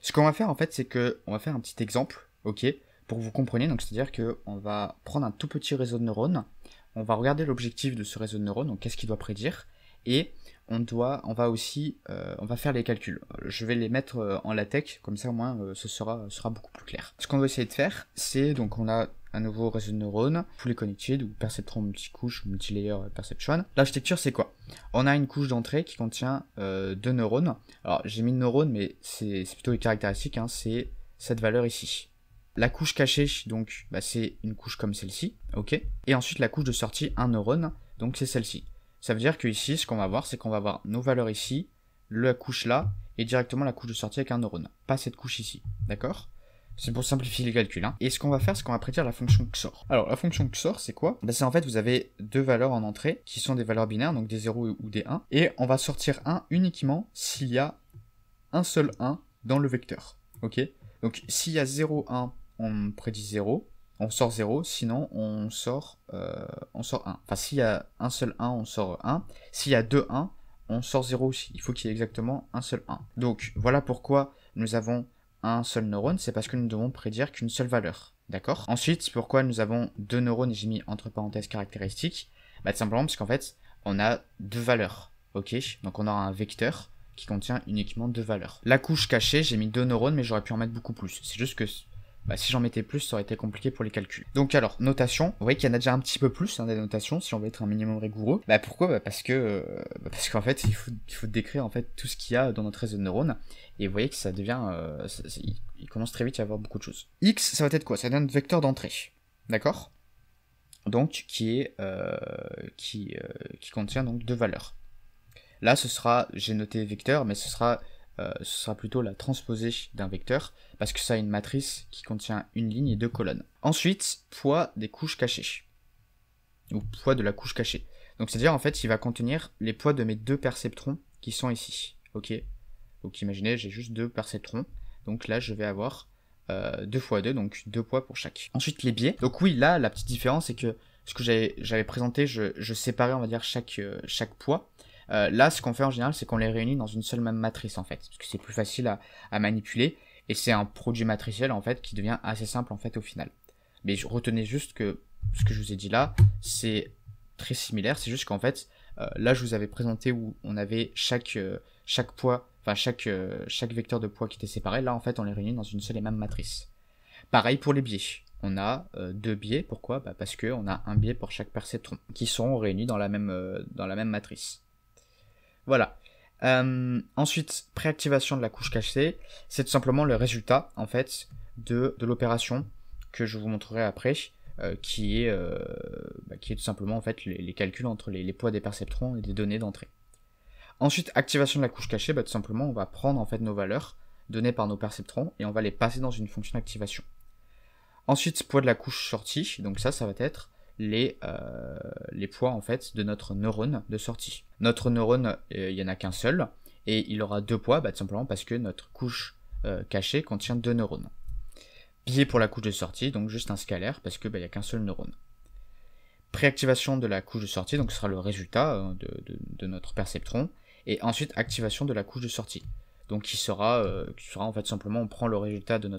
Ce qu'on va faire en fait, c'est que on va faire un petit exemple, ok, pour que vous compreniez. Donc c'est-à-dire que on va prendre un tout petit réseau de neurones, on va regarder l'objectif de ce réseau de neurones, donc qu'est-ce qu'il doit prédire, et on va aussi, on va faire les calculs. Je vais les mettre en LaTeX, comme ça au moins ce sera beaucoup plus clair. Ce qu'on va essayer de faire, c'est donc on a un nouveau réseau de neurones, fully connected ou perceptron multicouche, multilayer perception. L'architecture c'est quoi? On a une couche d'entrée qui contient 2 neurones. Alors j'ai mis neurones, mais c'est plutôt les caractéristiques, hein, c'est cette valeur ici. La couche cachée, donc c'est une couche comme celle-ci, ok. Et ensuite la couche de sortie, un neurone, donc c'est celle-ci. Ça veut dire que ici, ce qu'on va voir, c'est qu'on va avoir nos valeurs ici, la couche là, et directement la couche de sortie avec un neurone. Pas cette couche ici, d'accord? C'est pour simplifier les calculs, hein. Et ce qu'on va faire, c'est qu'on va prédire la fonction XOR. Alors, la fonction XOR, c'est quoi? C'est en fait, vous avez deux valeurs en entrée, qui sont des valeurs binaires, donc des 0 ou des 1, et on va sortir 1 uniquement s'il y a un seul 1 dans le vecteur, ok? Donc, s'il y a 0, 1, on prédit 0, on sort 0, sinon on sort 1. Enfin, s'il y a un seul 1, on sort 1. S'il y a 2 1, on sort 0 aussi. Il faut qu'il y ait exactement un seul 1. Donc, voilà pourquoi nous avons un seul neurone, c'est parce que nous devons prédire qu'une seule valeur. D'accord? Ensuite, pourquoi nous avons deux neurones, et j'ai mis entre parenthèses caractéristiques? Tout simplement parce qu'en fait, on a deux valeurs. Ok? Donc, on aura un vecteur qui contient uniquement deux valeurs. La couche cachée, j'ai mis deux neurones, mais j'aurais pu en mettre beaucoup plus. C'est juste que si j'en mettais plus, ça aurait été compliqué pour les calculs. Donc alors, notation, vous voyez qu'il y en a déjà un petit peu plus, hein, des notations, si on veut être un minimum rigoureux. Pourquoi? Parce qu'en fait, il faut décrire en fait tout ce qu'il y a dans notre réseau de neurones, et vous voyez que ça devient, il commence très vite à y avoir beaucoup de choses. X, ça va être quoi? Ça va être notre vecteur d'entrée, d'accord? Donc, qui contient donc deux valeurs. Là, j'ai noté vecteur, mais ce sera plutôt la transposée d'un vecteur, parce que ça a une matrice qui contient une ligne et deux colonnes. Ensuite, poids des couches cachées, ou poids de la couche cachée. Donc c'est-à-dire en fait, il va contenir les poids de mes deux perceptrons qui sont ici, ok. Donc imaginez, j'ai juste deux perceptrons, donc là je vais avoir 2 fois 2, donc 2 poids pour chaque. Ensuite les biais, donc oui, là la petite différence c'est que ce que j'avais présenté, je séparais on va dire chaque poids. Là, ce qu'on fait en général, c'est qu'on les réunit dans une seule même matrice en fait, parce que c'est plus facile à manipuler, et c'est un produit matriciel en fait qui devient assez simple en fait au final. Mais retenez juste que ce que je vous ai dit là, c'est très similaire, c'est juste qu'en fait, là je vous avais présenté où on avait chaque poids, enfin chaque vecteur de poids qui était séparé, là en fait on les réunit dans une seule et même matrice. Pareil pour les biais. On a deux biais, pourquoi? Parce qu'on a un biais pour chaque perceptron, qui sont réunis dans la même matrice. Voilà. Ensuite, préactivation de la couche cachée, c'est tout simplement le résultat en fait de l'opération que je vous montrerai après, qui est tout simplement en fait les calculs entre les poids des perceptrons et des données d'entrée. Ensuite, activation de la couche cachée, tout simplement on va prendre en fait nos valeurs données par nos perceptrons et on va les passer dans une fonction d'activation. Ensuite, poids de la couche sortie, donc ça va être les poids en fait de notre neurone de sortie. Notre neurone, il n'y en a qu'un seul, et il aura deux poids, tout simplement parce que notre couche cachée contient deux neurones. Biais pour la couche de sortie, donc juste un scalaire, parce que il n'y a qu'un seul neurone. Préactivation de la couche de sortie, donc ce sera le résultat de notre perceptron, et ensuite activation de la couche de sortie. Donc qui sera en fait simplement on prend le résultat de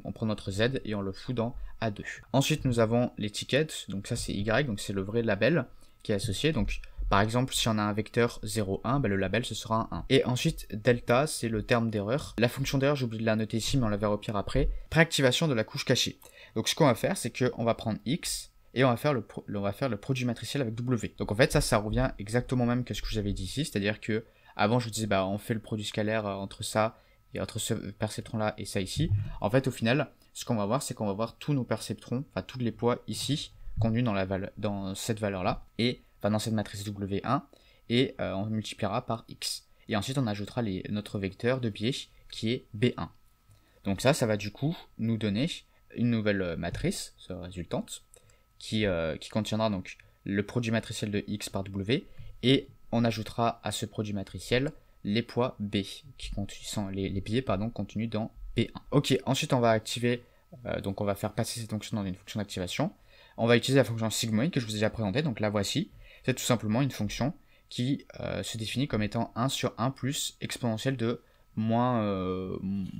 on prend notre Z et on le fout dans A2. Ensuite nous avons l'étiquette, donc ça c'est Y, donc c'est le vrai label qui est associé. Donc par exemple si on a un vecteur 0, 1, le label ce sera un 1. Et ensuite delta c'est le terme d'erreur. La fonction d'erreur j'ai oublié de la noter ici mais on la verra au pire après. Préactivation de la couche cachée. Donc ce qu'on va faire c'est qu'on va prendre X et on va faire le produit matriciel avec W. Donc en fait ça revient exactement même que ce que j'avais dit ici, c'est-à-dire que avant, je vous disais, on fait le produit scalaire entre ça et entre ce perceptron-là et ça ici. En fait, au final, ce qu'on va voir, c'est qu'on va voir tous nos perceptrons, enfin tous les poids ici, contenus dans cette valeur-là, et dans cette matrice W1, et on multipliera par X. Et ensuite, on ajoutera notre vecteur de biais qui est B1. Donc ça va du coup nous donner une nouvelle matrice résultante qui contiendra donc le produit matriciel de X par W, et on ajoutera à ce produit matriciel les poids B, qui sont les biais contenus dans B1. Ok, ensuite on va activer, donc on va faire passer cette fonction dans une fonction d'activation. On va utiliser la fonction sigmoid que je vous ai déjà présentée, donc la voici. C'est tout simplement une fonction qui se définit comme étant 1 sur 1 plus exponentielle de moins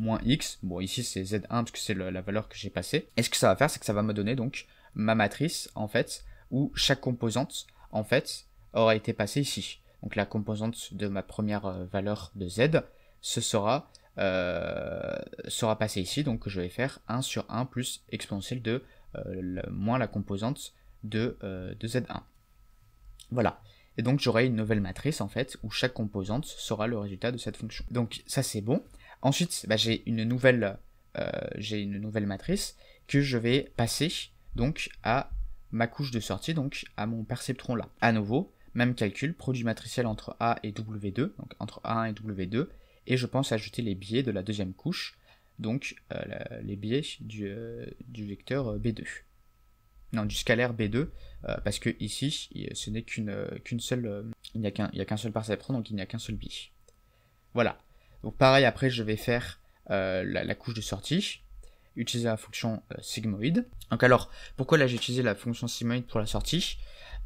moins x, bon ici c'est z1 parce que c'est la valeur que j'ai passée, et ce que ça va faire, c'est que ça va me donner donc ma matrice, en fait, où chaque composante, en fait, aura été passée ici. Donc la composante de ma première valeur de z, ce sera passée ici, donc je vais faire 1 sur 1 plus exponentielle de moins la composante de z1. Voilà. Et donc j'aurai une nouvelle matrice en fait où chaque composante sera le résultat de cette fonction. Donc ça c'est bon. Ensuite j'ai une nouvelle matrice que je vais passer donc à ma couche de sortie, donc à mon perceptron là. À nouveau, même calcul, produit matriciel entre A et W2, donc entre A1 et W2, et je pense ajouter les biais de la deuxième couche, donc les biais du vecteur B2. Non, du scalaire B2, parce que ici, ce n'est qu'une seule, il n'y a qu'un seul perceptron, donc il n'y a qu'un seul biais. Voilà. Donc pareil, après, je vais faire la couche de sortie, utiliser la fonction sigmoïde. Donc alors, pourquoi là j'ai utilisé la fonction sigmoïde pour la sortie?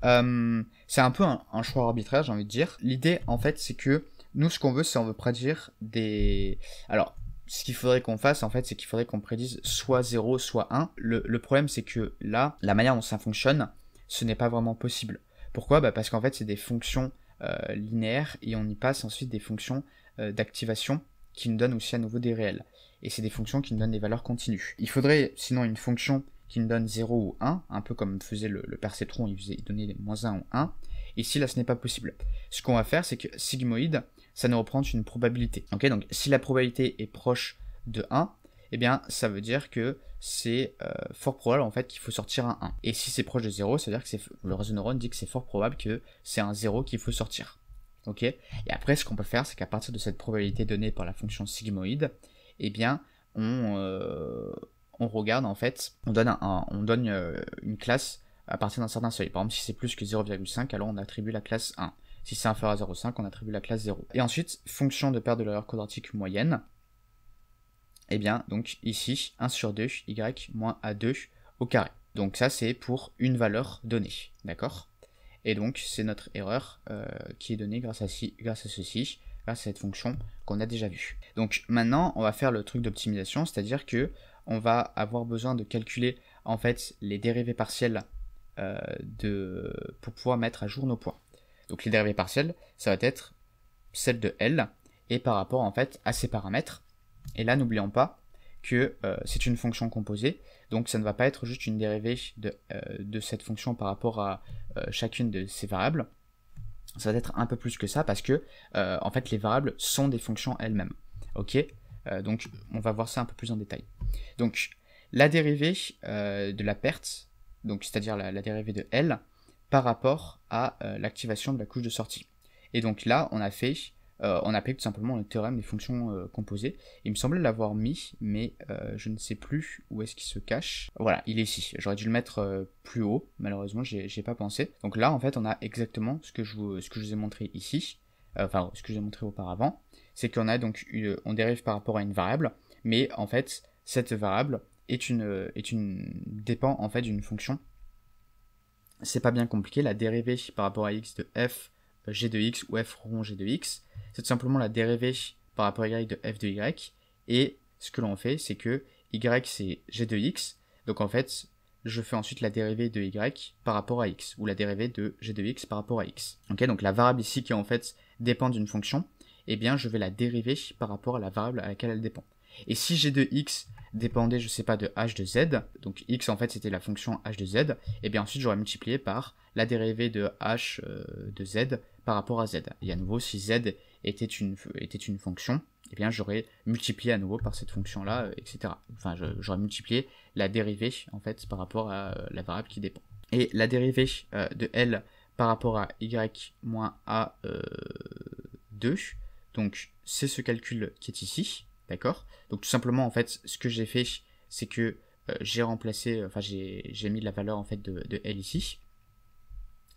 C'est un peu un choix arbitraire, j'ai envie de dire. L'idée, en fait, c'est que nous, ce qu'on veut, c'est on veut prédire des... Alors, ce qu'il faudrait qu'on fasse, en fait, c'est qu'il faudrait qu'on prédise soit 0, soit 1. Le problème, c'est que là, la manière dont ça fonctionne, ce n'est pas vraiment possible. Pourquoi? Parce qu'en fait, c'est des fonctions linéaires et on y passe ensuite des fonctions d'activation qui nous donnent aussi à nouveau des réels. Et c'est des fonctions qui nous donnent des valeurs continues. Il faudrait sinon une fonction qui nous donne 0 ou 1, un peu comme faisait le perceptron, il donnait les moins 1 ou 1. Ici, là, ce n'est pas possible. Ce qu'on va faire, c'est que sigmoïde, ça nous représente une probabilité. Ok, donc si la probabilité est proche de 1, eh bien ça veut dire que c'est fort probable en fait qu'il faut sortir un 1. Et si c'est proche de 0, ça veut dire que le réseau neurone dit que c'est fort probable que c'est un 0 qu'il faut sortir. Ok. Et après ce qu'on peut faire, c'est qu'à partir de cette probabilité donnée par la fonction sigmoïde, eh bien on regarde en fait, on donne une classe à partir d'un certain seuil. Par exemple, si c'est plus que 0,5, alors on attribue la classe 1. Si c'est inférieur à 0,5, on attribue la classe 0. Et ensuite, fonction de paire de valeur quadratique moyenne, et bien, donc ici, 1 sur 2, y moins a2 au carré. Donc ça, c'est pour une valeur donnée, d'accord? Et donc, c'est notre erreur qui est donnée grâce à ceci, grâce à cette fonction qu'on a déjà vue. Donc maintenant, on va faire le truc d'optimisation, c'est-à-dire que on va avoir besoin de calculer en fait les dérivées partielles pour pouvoir mettre à jour nos points. Donc les dérivées partielles, ça va être celle de L, et par rapport en fait à ses paramètres. Et là, n'oublions pas que c'est une fonction composée, donc ça ne va pas être juste une dérivée de cette fonction par rapport à chacune de ces variables. Ça va être un peu plus que ça, parce que en fait les variables sont des fonctions elles-mêmes. Ok, donc on va voir ça un peu plus en détail. Donc la dérivée de la perte, donc c'est-à-dire la dérivée de L, par rapport à l'activation de la couche de sortie. Et donc là, on applique tout simplement le théorème des fonctions composées. Il me semblait l'avoir mis, mais je ne sais plus où est-ce qu'il se cache. Voilà, il est ici. J'aurais dû le mettre plus haut, malheureusement, j'ai pas pensé. Donc là, en fait, on a exactement ce que je vous ai montré ici, enfin, ce que je vous ai montré auparavant. C'est qu'on a donc on dérive par rapport à une variable, mais en fait, cette variable dépend en fait d'une fonction. C'est pas bien compliqué, la dérivée par rapport à x de f g de x ou f rond g de x, c'est tout simplement la dérivée par rapport à y de f de y, et ce que l'on fait, c'est que y c'est g de x, donc en fait, je fais ensuite la dérivée de y par rapport à x, ou la dérivée de g de x par rapport à x. Ok, donc la variable ici qui en fait dépend d'une fonction, eh bien je vais la dériver par rapport à la variable à laquelle elle dépend. Et si g de x dépendait, je sais pas, de h de z, donc x en fait c'était la fonction h de z, et bien ensuite j'aurais multiplié par la dérivée de h de z par rapport à z. Et à nouveau, si z était une fonction, et bien j'aurais multiplié à nouveau par cette fonction là, etc. Enfin, j'aurais multiplié la dérivée en fait par rapport à la variable qui dépend. Et la dérivée de L par rapport à y moins a2, donc c'est ce calcul qui est ici. D'accord? Donc tout simplement en fait ce que j'ai fait c'est que j'ai remplacé, enfin j'ai mis la valeur en fait de L ici.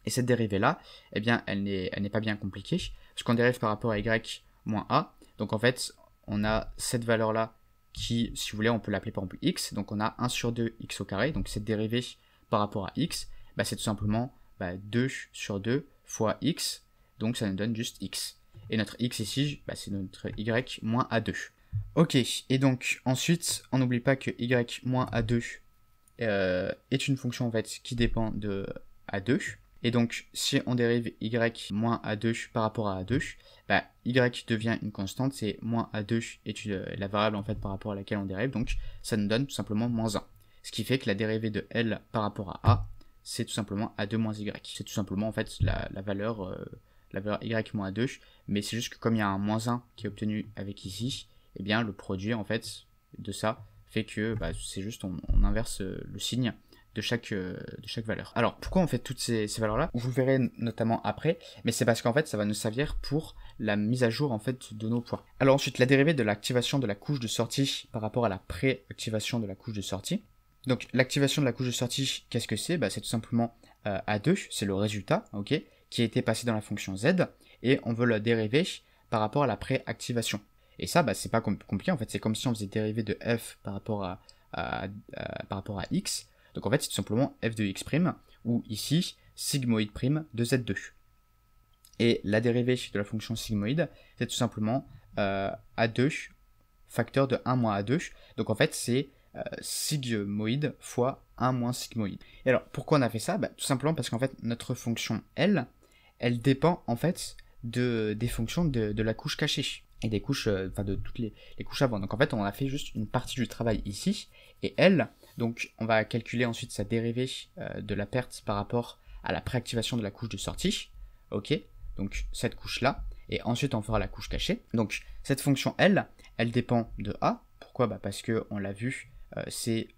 Et cette dérivée là, eh bien elle n'est pas bien compliquée, parce qu'on dérive par rapport à y moins a. Donc en fait on a cette valeur là qui, si vous voulez, on peut l'appeler par exemple x. Donc on a 1 sur 2 x au carré. Donc cette dérivée par rapport à x, c'est tout simplement 2 sur 2 fois x. Donc ça nous donne juste x. Et notre x ici, c'est notre y moins a2. Ok, et donc ensuite, on n'oublie pas que y moins A2 est une fonction en fait qui dépend de A2. Et donc, si on dérive y moins A2 par rapport à A2, bah, y devient une constante, c'est moins A2 est la variable en fait par rapport à laquelle on dérive, donc ça nous donne tout simplement moins 1. Ce qui fait que la dérivée de L par rapport à A, c'est tout simplement A2 moins Y. C'est tout simplement en fait la valeur Y moins A2, mais c'est juste que comme il y a un moins 1 qui est obtenu avec ici, et bien le produit en fait de ça fait que bah, c'est juste on inverse le signe de chaque valeur. Alors, pourquoi on fait toutes ces valeurs-là? Vous le verrez notamment après, mais c'est parce qu'en fait, ça va nous servir pour la mise à jour en fait de nos poids. Alors ensuite, la dérivée de l'activation de la couche de sortie par rapport à la pré-activation de la couche de sortie. Donc, l'activation de la couche de sortie, qu'est-ce que c'est? Bah, c'est tout simplement A2, c'est le résultat, ok, qui a été passé dans la fonction Z, et on veut le dériver par rapport à la pré-activation. Et ça, bah, c'est pas compliqué, en fait, c'est comme si on faisait dériver de f par rapport à x. Donc en fait, c'est tout simplement f de x', ou ici, sigmoïde' de z2. Et la dérivée de la fonction sigmoïde, c'est tout simplement a2 facteur de 1 moins a2. Donc en fait, c'est sigmoïde fois 1 moins sigmoïde. Et alors, pourquoi on a fait ça? Bah, tout simplement parce qu'en fait, notre fonction L, elle dépend en fait des fonctions de la couche cachée. Et des couches, enfin de toutes les couches avant. Donc en fait, on a fait juste une partie du travail ici. Et L, donc on va calculer ensuite sa dérivée de la perte par rapport à la préactivation de la couche de sortie. Ok, donc cette couche-là. Et ensuite, on fera la couche cachée. Donc cette fonction L, elle dépend de A. Pourquoi? Bah parce que on l'a vu, c'est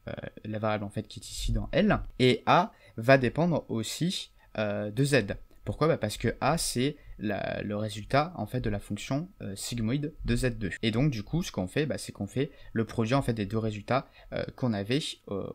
la variable en fait qui est ici dans L. Et A va dépendre aussi de Z. Pourquoi? Bah parce que A, c'est le résultat en fait de la fonction sigmoïde de Z2. Et donc du coup, ce qu'on fait, bah, c'est qu'on fait le produit en fait des deux résultats qu'on avait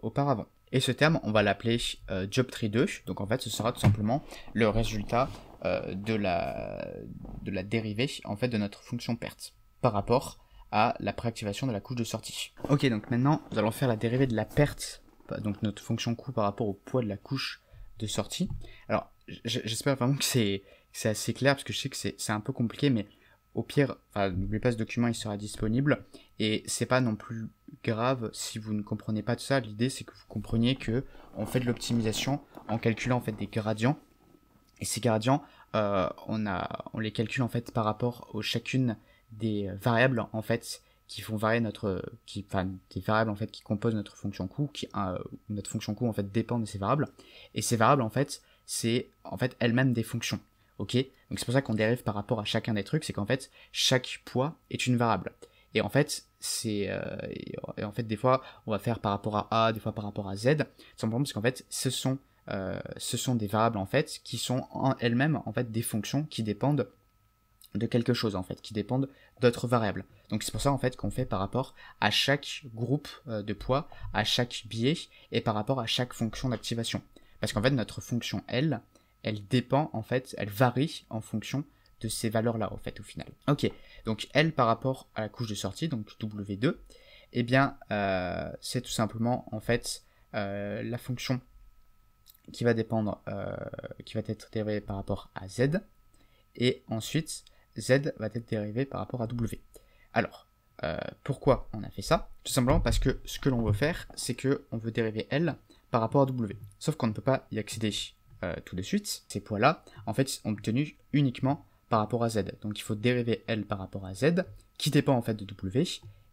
auparavant. Et ce terme, on va l'appeler jobtree2. Donc en fait, ce sera tout simplement le résultat de la dérivée en fait de notre fonction perte par rapport à la préactivation de la couche de sortie. Ok, donc maintenant, nous allons faire la dérivée de la perte, donc notre fonction coût par rapport au poids de la couche de sortie. Alors, j'espère vraiment que c'est assez clair, parce que je sais que c'est un peu compliqué, mais au pire, n'oubliez pas, ce document, il sera disponible, et c'est pas non plus grave si vous ne comprenez pas tout ça. L'idée, c'est que vous compreniez que on fait de l'optimisation en calculant en fait des gradients, et ces gradients, on les calcule en fait par rapport aux chacune des variables en fait qui font varier des variables en fait qui composent notre fonction coût, notre fonction coût en fait dépend de ces variables, et ces variables en fait c'est en fait elles-mêmes des fonctions. Ok, donc c'est pour ça qu'on dérive par rapport à chacun des trucs, c'est qu'en fait chaque poids est une variable. Et en fait et en fait des fois on va faire par rapport à A, des fois par rapport à Z, simplement parce qu'en fait ce sont des variables en fait qui sont en elles-mêmes en fait des fonctions qui dépendent de quelque chose en fait, qui dépendent d'autres variables. Donc c'est pour ça en fait qu'on fait par rapport à chaque groupe de poids, à chaque biais et par rapport à chaque fonction d'activation. Parce qu'en fait notre fonction L, elle dépend en fait, elle varie en fonction de ces valeurs-là en fait au final. Ok, donc L par rapport à la couche de sortie, donc W2, eh bien c'est tout simplement en fait la fonction qui va dépendre, qui va être dérivée par rapport à Z, et ensuite Z va être dérivé par rapport à W. Alors, pourquoi on a fait ça? Tout simplement parce que ce que l'on veut faire, c'est qu'on veut dériver L par rapport à W. Sauf qu'on ne peut pas y accéder tout de suite. Ces poids-là, en fait, sont obtenus uniquement par rapport à Z. Donc il faut dériver L par rapport à Z, qui dépend en fait de W,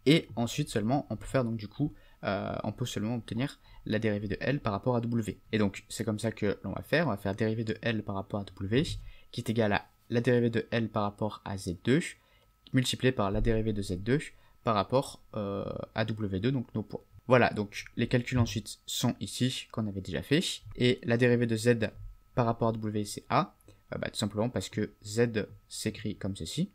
et ensuite seulement, on peut faire donc du coup, on peut seulement obtenir la dérivée de L par rapport à W. Et donc, c'est comme ça que l'on va faire la dérivée de L par rapport à W, qui est égale à la dérivée de L par rapport à Z2, multiplié par la dérivée de Z2 par rapport à W2, donc nos poids. Voilà, donc les calculs ensuite sont ici, qu'on avait déjà fait, et la dérivée de Z par rapport à W, c'est A, tout simplement parce que Z s'écrit comme ceci.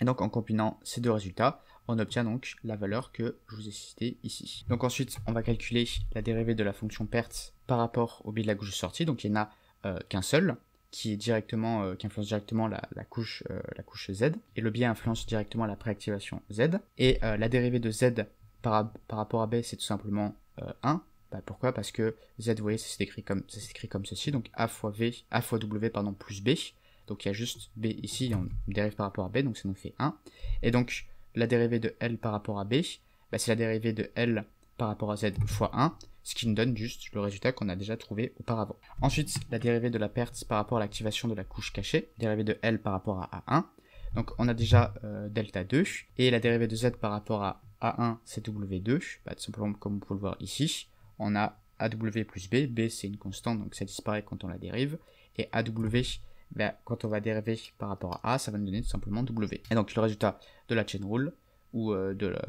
Et donc en combinant ces deux résultats, on obtient donc la valeur que je vous ai citée ici. Donc ensuite, on va calculer la dérivée de la fonction perte par rapport au biais de la couche de sortie, donc il n'y en a qu'un seul, qui influence directement la couche Z, et le biais influence directement la préactivation Z, et la dérivée de Z par rapport à B, c'est tout simplement 1. Pourquoi? Parce que Z, vous voyez, ça s'écrit comme ceci, donc A fois W, plus B, donc il y a juste B ici, on dérive par rapport à B, donc ça nous fait 1, et donc la dérivée de L par rapport à B, bah, c'est la dérivée de L par rapport à Z fois 1, ce qui nous donne juste le résultat qu'on a déjà trouvé auparavant. Ensuite, la dérivée de la perte par rapport à l'activation de la couche cachée, dérivée de L par rapport à A1. Donc on a déjà delta 2, et la dérivée de Z par rapport à A1, c'est W2, bah, tout simplement comme vous pouvez le voir ici, on a AW plus B, B c'est une constante, donc ça disparaît quand on la dérive, et AW, bah, quand on va dériver par rapport à A, ça va nous donner tout simplement W. Et donc le résultat de la chain rule, ou de la...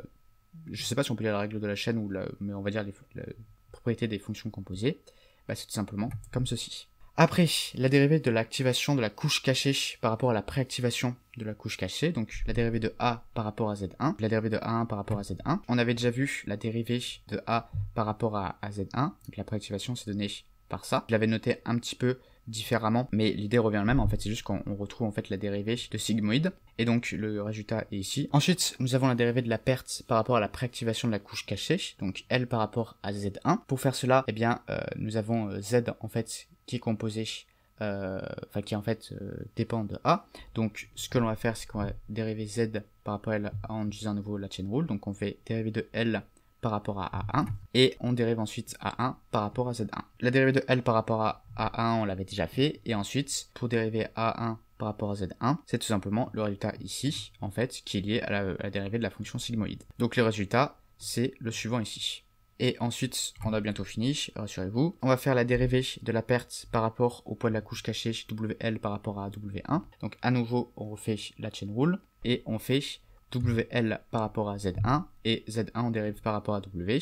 Je sais pas si on peut dire la règle de la chaîne, mais on va dire la propriété des fonctions composées, bah, c'est tout simplement comme ceci. Après, la dérivée de l'activation de la couche cachée par rapport à la préactivation de la couche cachée, donc la dérivée de A par rapport à Z1, la dérivée de A1 par rapport à Z1. On avait déjà vu la dérivée de A par rapport à Z1, donc la préactivation c'est donné par ça. Je l'avais noté un petit peu différemment, mais l'idée revient la même, en fait c'est juste qu'on retrouve en fait la dérivée de sigmoïde, et donc le résultat est ici. Ensuite, nous avons la dérivée de la perte par rapport à la préactivation de la couche cachée, donc L par rapport à Z1. Pour faire cela, eh bien, nous avons Z en fait qui est composé, qui en fait dépend de A. Donc ce que l'on va faire, c'est qu'on va dériver Z par rapport à L en utilisant à nouveau la chain rule, donc on fait dériver de L par rapport à A1, et on dérive ensuite A1 par rapport à Z1. La dérivée de L par rapport à A1, on l'avait déjà fait, et ensuite, pour dériver A1 par rapport à Z1, c'est tout simplement le résultat ici, en fait, qui est lié à la dérivée de la fonction sigmoïde. Donc le résultat, c'est le suivant ici. Et ensuite, on a bientôt fini, rassurez-vous. On va faire la dérivée de la perte par rapport au poids de la couche cachée WL par rapport à W1. Donc à nouveau, on refait la chain rule, et on fait WL par rapport à Z1, et Z1 on dérive par rapport à W.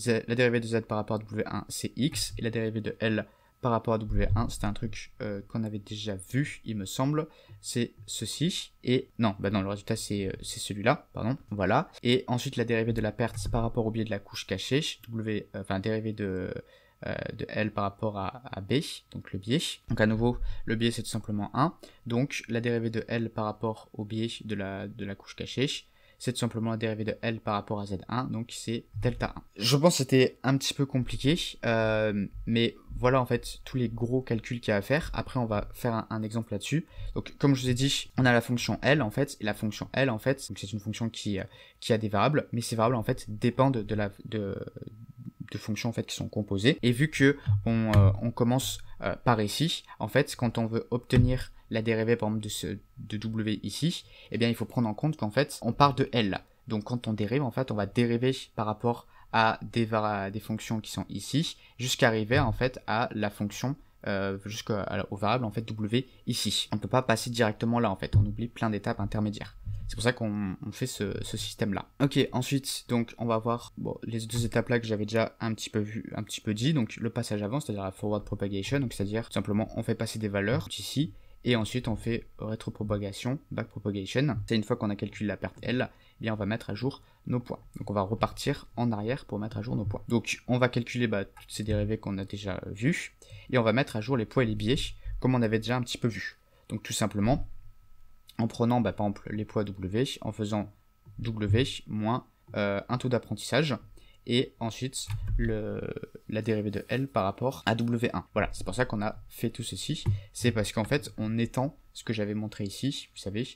La dérivée de Z par rapport à W1 c'est X, et la dérivée de L par rapport à W1, c'était un truc qu'on avait déjà vu, il me semble, c'est ceci, et non, bah non, le résultat c'est celui-là, pardon, voilà. Et ensuite la dérivée de la perte par rapport au biais de la couche cachée, dérivée de L par rapport à B, donc le biais. Donc à nouveau, le biais c'est tout simplement 1. Donc la dérivée de L par rapport au biais de la couche cachée, c'est tout simplement la dérivée de L par rapport à Z1, donc c'est delta 1. Je pense que c'était un petit peu compliqué, mais voilà en fait tous les gros calculs qu'il y a à faire. Après on va faire un exemple là-dessus. Donc comme je vous ai dit, on a la fonction L en fait, et la fonction L en fait, c'est une fonction qui a des variables, mais ces variables en fait dépendent de fonctions en fait qui sont composées, et vu que on commence par ici, en fait quand on veut obtenir la dérivée par exemple de W ici, eh bien il faut prendre en compte qu'en fait on part de L, donc quand on dérive en fait on va dériver par rapport à des fonctions qui sont ici, jusqu'à arriver en fait à la fonction jusqu'aux variables en fait W ici. On ne peut pas passer directement là en fait, on oublie plein d'étapes intermédiaires. C'est pour ça qu'on fait ce système-là. Ok, ensuite, donc, on va voir les deux étapes-là que j'avais déjà un petit peu dit. Donc, le passage avant, c'est-à-dire la forward propagation, donc c'est-à-dire tout simplement, on fait passer des valeurs ici, et ensuite on fait rétropropagation, backpropagation. C'est une fois qu'on a calculé la perte L, eh bien on va mettre à jour nos poids. Donc on va repartir en arrière pour mettre à jour nos poids. Donc on va calculer toutes ces dérivées qu'on a déjà vues, et on va mettre à jour les poids et les biais, comme on avait déjà un petit peu vu. Donc tout simplement, en prenant par exemple les poids W, en faisant W moins un taux d'apprentissage, et ensuite la dérivée de L par rapport à W1. Voilà, c'est pour ça qu'on a fait tout ceci, c'est parce qu'en fait on étend ce que j'avais montré ici, vous savez,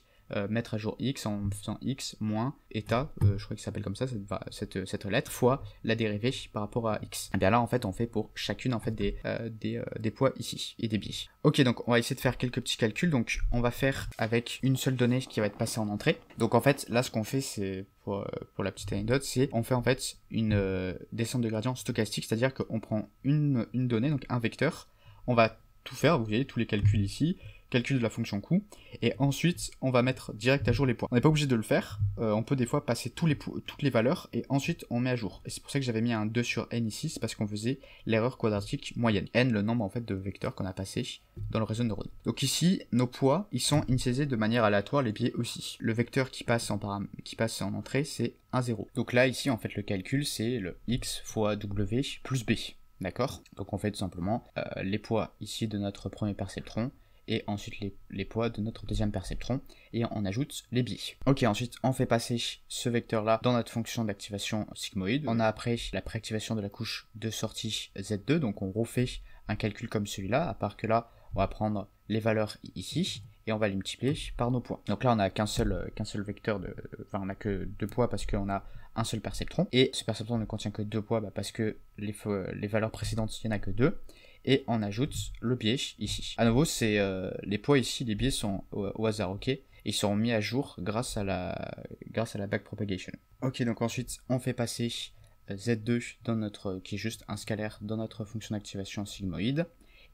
mettre à jour X en faisant X moins état, je crois qu'il s'appelle comme ça, cette lettre, fois la dérivée par rapport à X. Et bien là en fait on fait pour chacune en fait des poids ici, et des biais. Ok, donc on va essayer de faire quelques petits calculs, donc on va faire avec une seule donnée qui va être passée en entrée. Donc en fait là ce qu'on fait, c'est pour la petite anecdote, c'est on fait en fait une descente de gradient stochastique, c'est-à-dire qu'on prend une donnée, donc un vecteur, on va tout faire, vous voyez tous les calculs ici, calcul de la fonction coût, et ensuite on va mettre direct à jour les poids. On n'est pas obligé de le faire, on peut des fois passer toutes les valeurs, et ensuite on met à jour. Et c'est pour ça que j'avais mis un 2 sur n ici, c'est parce qu'on faisait l'erreur quadratique moyenne. N, le nombre en fait de vecteurs qu'on a passé dans le réseau de neurones. Donc ici, nos poids, ils sont initialisés de manière aléatoire, les biais aussi. Le vecteur qui passe en entrée, c'est 1, 0. Donc là, ici, en fait, le calcul, c'est le x fois w plus b. D'accord? Donc on fait tout simplement les poids ici de notre premier perceptron, et ensuite les poids de notre deuxième perceptron, et on ajoute les biais. Ok, ensuite on fait passer ce vecteur-là dans notre fonction d'activation sigmoïde. On a après la préactivation de la couche de sortie Z2, donc on refait un calcul comme celui-là, à part que là, on va prendre les valeurs ici, et on va les multiplier par nos poids. Donc là, on n'a qu'un seul vecteur, enfin on n'a que 2 poids parce qu'on a un seul perceptron, et ce perceptron ne contient que 2 poids parce que les valeurs précédentes, il n'y en a que 2, et on ajoute le biais ici. À nouveau, c'est les poids ici, les biais sont au hasard, ok, et ils seront mis à jour grâce à la backpropagation. Ok, donc ensuite, on fait passer Z2 qui est juste un scalaire dans notre fonction d'activation sigmoïde.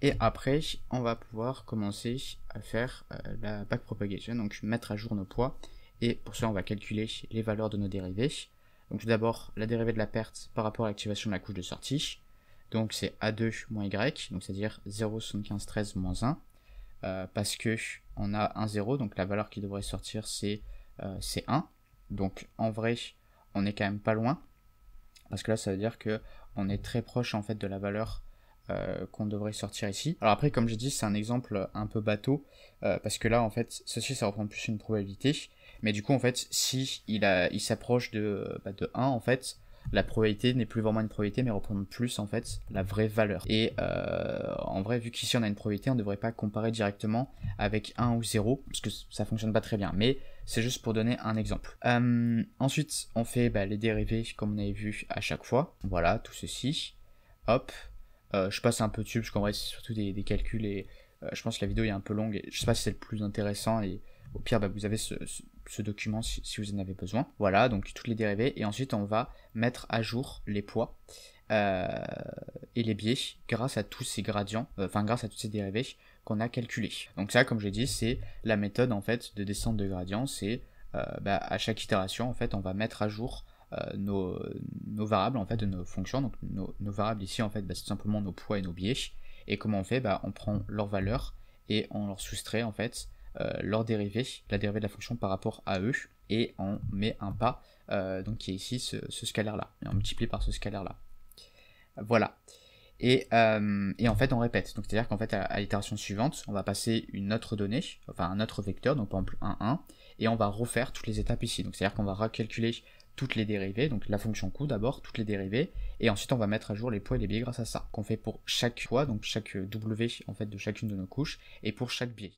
Et après, on va pouvoir commencer à faire la backpropagation, donc mettre à jour nos poids. Et pour ça, on va calculer les valeurs de nos dérivés. Donc tout d'abord, la dérivée de la perte par rapport à l'activation de la couche de sortie. Donc c'est A2 moins Y, donc c'est-à-dire 0,7513 moins 1. Parce que on a un 0, donc la valeur qui devrait sortir c'est 1. Donc en vrai, on est quand même pas loin. Parce que là, ça veut dire que on est très proche en fait de la valeur qu'on devrait sortir ici. Alors après, comme j'ai dit, c'est un exemple un peu bateau, parce que là, en fait, ceci, ça représente plus une probabilité, mais du coup, en fait, si il s'approche de 1, en fait, la probabilité n'est plus vraiment une probabilité, mais représente plus, en fait, la vraie valeur. Et en vrai, vu qu'ici, on a une probabilité, on ne devrait pas comparer directement avec 1 ou 0, parce que ça fonctionne pas très bien, mais c'est juste pour donner un exemple. Ensuite, on fait les dérivés, comme on avait vu à chaque fois. Voilà, tout ceci. Hop. Je passe un peu dessus parce qu'en vrai c'est surtout des calculs et je pense que la vidéo est un peu longue et je sais pas si c'est le plus intéressant et au pire vous avez ce document si vous en avez besoin. Voilà, donc toutes les dérivées et ensuite on va mettre à jour les poids et les biais grâce à tous ces gradients, grâce à tous ces dérivés qu'on a calculés. Donc ça, comme j'ai dit, c'est la méthode en fait de descente de gradient, c'est à chaque itération en fait on va mettre à jour nos variables en fait de nos fonctions. Donc nos variables ici en fait c'est tout simplement nos poids et nos biais, et comment on fait, on prend leurs valeurs et on leur soustrait en fait leur dérivée, la dérivée de la fonction par rapport à eux, et on met un pas donc qui est ici ce scalaire là, et on multiplie par ce scalaire là. Voilà. Et en fait on répète, donc c'est à dire qu'en fait à l'itération suivante on va passer une autre donnée, enfin un autre vecteur, donc par exemple 1, et on va refaire toutes les étapes ici, donc c'est à dire qu'on va recalculer toutes les dérivées, donc la fonction coût d'abord, toutes les dérivées, et ensuite on va mettre à jour les poids et les biais grâce à ça, qu'on fait pour chaque poids, donc chaque W en fait de chacune de nos couches, et pour chaque biais.